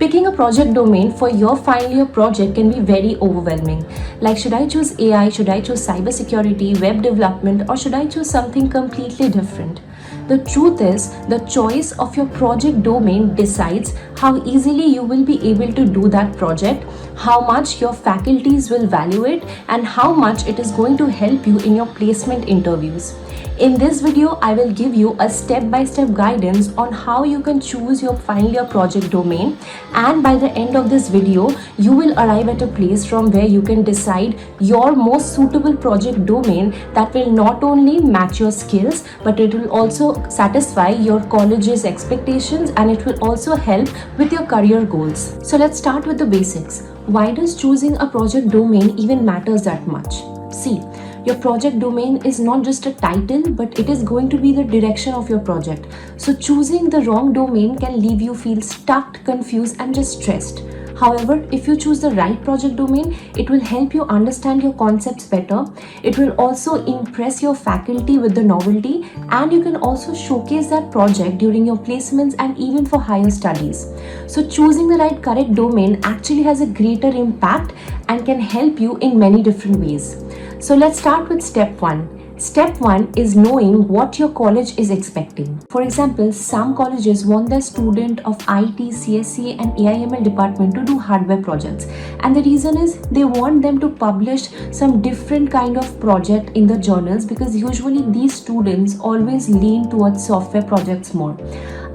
Picking a project domain for your final year project can be very overwhelming. Like, should I choose AI, should I choose cybersecurity, web development, or should I choose something completely different? The truth is, the choice of your project domain decides how easily you will be able to do that project, how much your faculties will value it, and how much it is going to help you in your placement interviews. In this video, I will give you a step-by-step guidance on how you can choose your final year project domain, and by the end of this video, you will arrive at a place from where you can decide your most suitable project domain that will not only match your skills, but it will also satisfy your college's expectations, and it will also help with your career goals. So let's start with the basics. Why does choosing a project domain even matters that much? See, your project domain is not just a title, but it is going to be the direction of your project. So choosing the wrong domain can leave you feel stuck, confused, and just stressed. However, if you choose the right project domain, it will help you understand your concepts better. It will also impress your faculty with the novelty, and you can also showcase that project during your placements and even for higher studies. So choosing the right correct domain actually has a greater impact and can help you in many different ways. So let's start with step 1. Step 1 is knowing what your college is expecting. For example, some colleges want their student of IT, CSE and AIML department to do hardware projects. And the reason is they want them to publish some different kind of project in the journals, because usually these students always lean towards software projects more.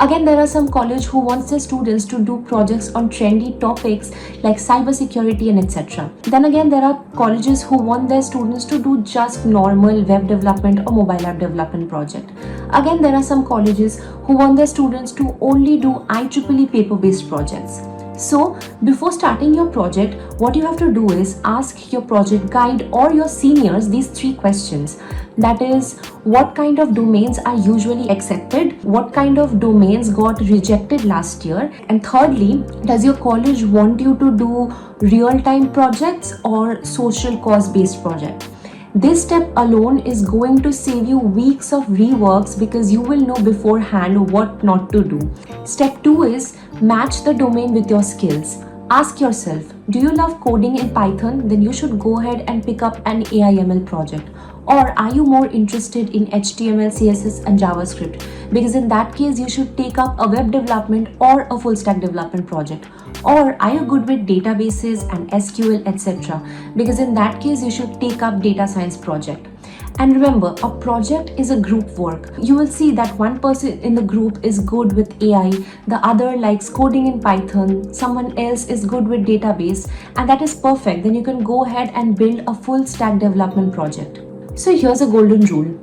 Again, there are some colleges who wants their students to do projects on trendy topics like cybersecurity and etc. Then again, there are colleges who want their students to do just normal web development or mobile app development project. Again, there are some colleges who want their students to only do IEEE paper-based projects. So, before starting your project, what you have to do is ask your project guide or your seniors these 3 questions. That is, what kind of domains are usually accepted? What kind of domains got rejected last year? And thirdly, does your college want you to do real-time projects or social cause-based project? This step alone is going to save you weeks of reworks, because you will know beforehand what not to do. Step 2 is match the domain with your skills. Ask yourself, do you love coding in Python? Then you should go ahead and pick up an AIML project. Or are you more interested in HTML, CSS and JavaScript? Because in that case, you should take up a web development or a full stack development project. Or are you good with databases and SQL, etc.? Because in that case, you should take up data science project. And remember, a project is a group work. You will see that one person in the group is good with AI, the other likes coding in Python, someone else is good with database, and that is perfect. Then you can go ahead and build a full stack development project. So here's a golden rule.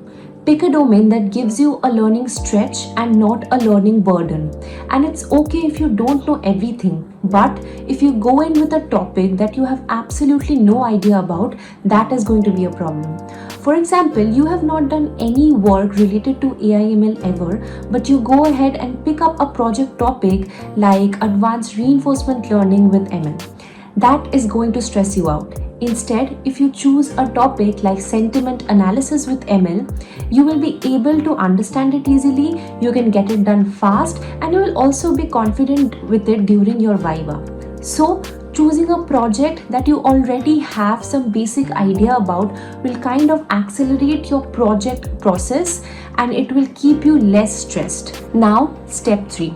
Pick a domain that gives you a learning stretch and not a learning burden. And it's okay if you don't know everything, but if you go in with a topic that you have absolutely no idea about, that is going to be a problem. For example, you have not done any work related to AIML ever, but you go ahead and pick up a project topic like advanced reinforcement learning with ML. That is going to stress you out. Instead, if you choose a topic like sentiment analysis with ML, you will be able to understand it easily, you can get it done fast, and you will also be confident with it during your viva. So, choosing a project that you already have some basic idea about will kind of accelerate your project process, and it will keep you less stressed. Now, step 3.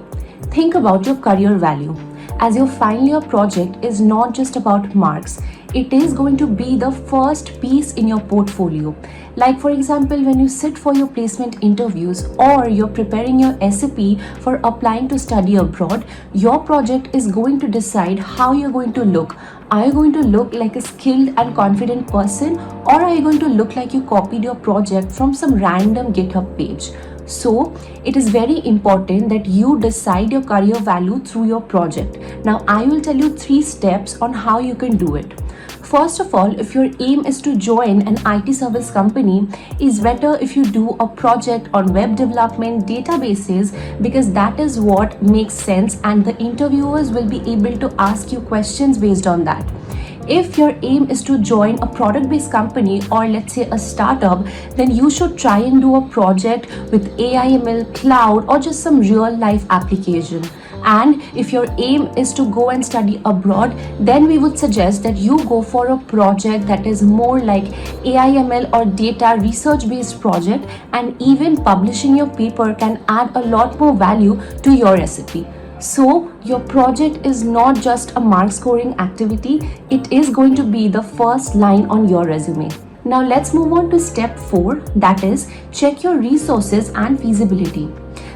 Think about your career value. As your final year project is not just about marks, it is going to be the first piece in your portfolio. Like for example, when you sit for your placement interviews or you're preparing your SAP for applying to study abroad, your project is going to decide how you're going to look. Are you going to look like a skilled and confident person, or are you going to look like you copied your project from some random GitHub page? So, it is very important that you decide your career value through your project. Now, I will tell you 3 steps on how you can do it. First of all, if your aim is to join an IT service company, it's better if you do a project on web development databases, because that is what makes sense and the interviewers will be able to ask you questions based on that. If your aim is to join a product-based company or let's say a startup, then you should try and do a project with AIML, cloud, or just some real-life application. And if your aim is to go and study abroad, then we would suggest that you go for a project that is more like AIML or data research based project, and even publishing your paper can add a lot more value to your recipe. So your project is not just a mark scoring activity, it is going to be the first line on your resume. Now let's move on to step 4, that is check your resources and feasibility.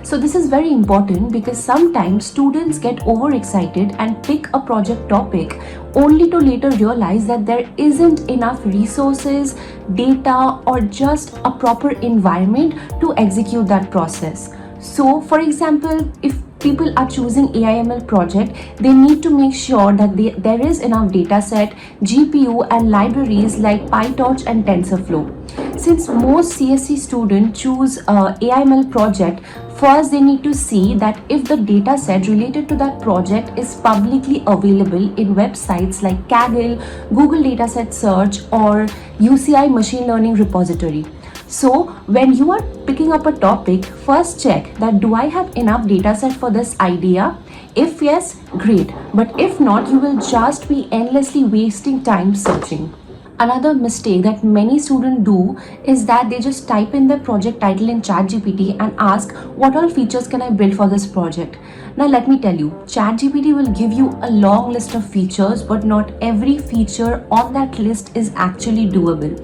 So this is very important because sometimes students get overexcited and pick a project topic only to later realize that there isn't enough resources, data, or just a proper environment to execute that process. So for example, if people are choosing AIML project, they need to make sure that there is enough dataset, GPU, and libraries like PyTorch and TensorFlow. Since most CSC students choose AIML project, first they need to see that if the dataset related to that project is publicly available in websites like Kaggle, Google Dataset Search, or UCI Machine Learning Repository. So when you are picking up a topic, first check that do I have enough data set for this idea? If yes, great. But if not, you will just be endlessly wasting time searching. Another mistake that many students do is that they just type in their project title in ChatGPT and ask what all features can I build for this project. Now let me tell you, ChatGPT will give you a long list of features, but not every feature on that list is actually doable.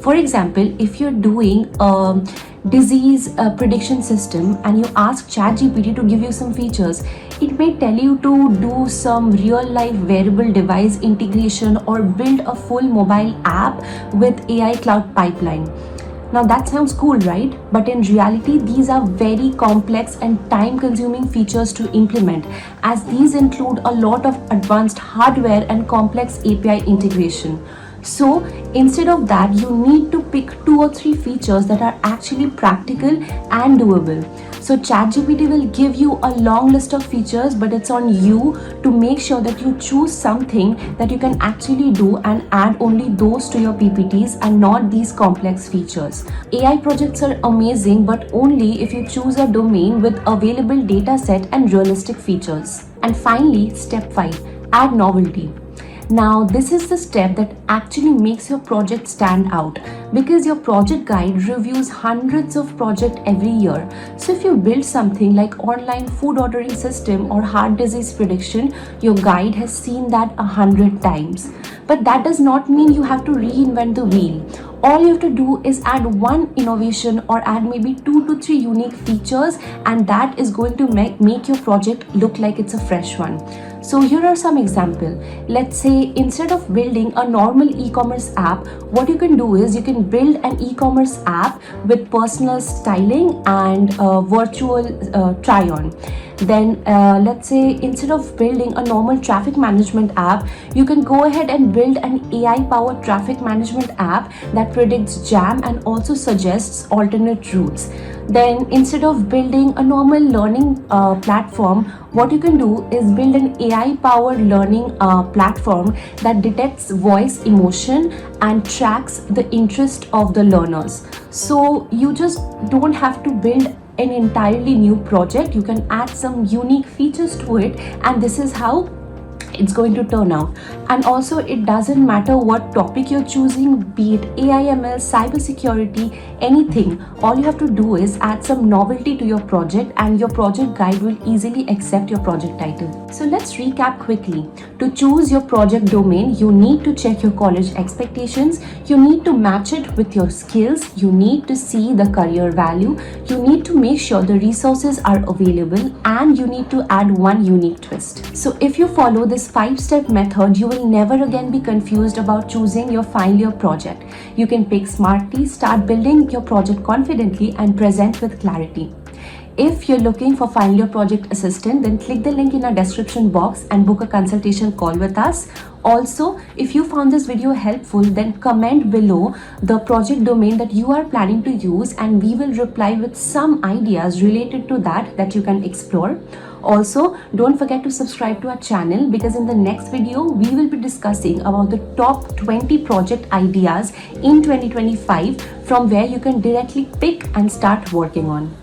For example, if you're doing a disease prediction system and you ask ChatGPT to give you some features, it may tell you to do some real-life wearable device integration or build a full mobile app with AI cloud pipeline. Now that sounds cool, right? But in reality, these are very complex and time-consuming features to implement, as these include a lot of advanced hardware and complex API integration. So instead of that, you need to pick 2 or 3 features that are actually practical and doable. So ChatGPT will give you a long list of features, but it's on you to make sure that you choose something that you can actually do and add only those to your PPTs and not these complex features. AI projects are amazing, but only if you choose a domain with available data set and realistic features. And finally, step 5, add novelty. Now, this is the step that actually makes your project stand out, because your project guide reviews hundreds of projects every year. So if you build something like online food ordering system or heart disease prediction, your guide has seen that 100 times. But that does not mean you have to reinvent the wheel. All you have to do is add one innovation or add maybe 2 to 3 unique features, and that is going to make your project look like it's a fresh one. So here are some examples. Let's say instead of building a normal e-commerce app, what you can do is you can build an e-commerce app with personal styling and virtual try-on. Then let's say instead of building a normal traffic management app, you can go ahead and build an AI-powered traffic management app that predicts jam and also suggests alternate routes. Then instead of building a normal learning platform, what you can do is build an AI-powered learning platform that detects voice emotion and tracks the interest of the learners. So you just don't have to build an entirely new project. You can add some unique features to it, and this is how it's going to turn out. And also, it doesn't matter what topic you're choosing, be it AIML, cybersecurity, anything. All you have to do is add some novelty to your project, and your project guide will easily accept your project title. So let's recap quickly. To choose your project domain, you need to check your college expectations, you need to match it with your skills, you need to see the career value, you need to make sure the resources are available, and you need to add one unique twist. So if you follow this 5-step method, you will never again be confused about choosing your final year project. You can pick smartly, start building your project confidently, and present with clarity. If you're looking for final year project assistant, then click the link in our description box and book a consultation call with us. Also, if you found this video helpful, then comment below the project domain that you are planning to use, and we will reply with some ideas related to that you can explore. Also, don't forget to subscribe to our channel, because in the next video we will be discussing about the top 20 project ideas in 2025 from where you can directly pick and start working on.